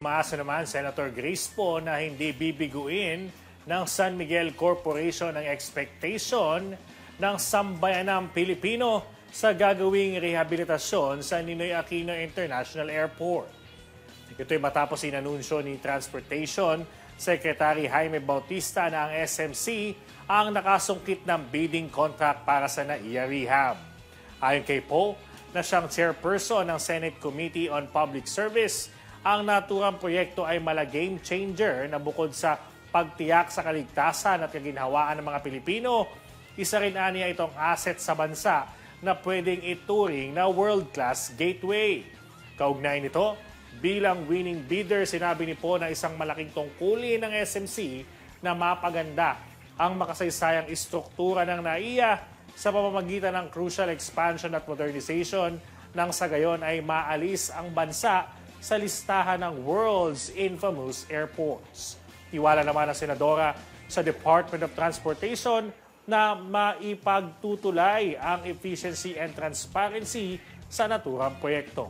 Umaasa naman Senator Grace Poe na hindi bibiguin ng San Miguel Corporation ang expectation ng sambayanang Pilipino sa gagawing rehabilitasyon sa Ninoy Aquino International Airport. Ito'y matapos inanunsyo ni Transportation Secretary Jaime Bautista na ang SMC ang nakasungkit ng bidding contract para sa NAIA Rehab. Ayon kay Poe, na siyang chairperson ng Senate Committee on Public Service, ang naturang proyekto ay mala game changer na bukod sa pagtiyak sa kaligtasan at kaginhawaan ng mga Pilipino, isa rin aniya itong asset sa bansa na pwedeng ituring na world-class gateway. Kaugnay nito, bilang winning bidder, sinabi ni Poe na isang malaking tungkulin ng SMC na mapaganda ang makasaysayang istruktura ng NAIA sa pamamagitan ng crucial expansion at modernization nang sa gayon ay maalis ang bansa sa listahan ng world's infamous airports. Tiwala naman ang senadora sa Department of Transportation na maipagtutulay ang efficiency and transparency sa naturang proyekto.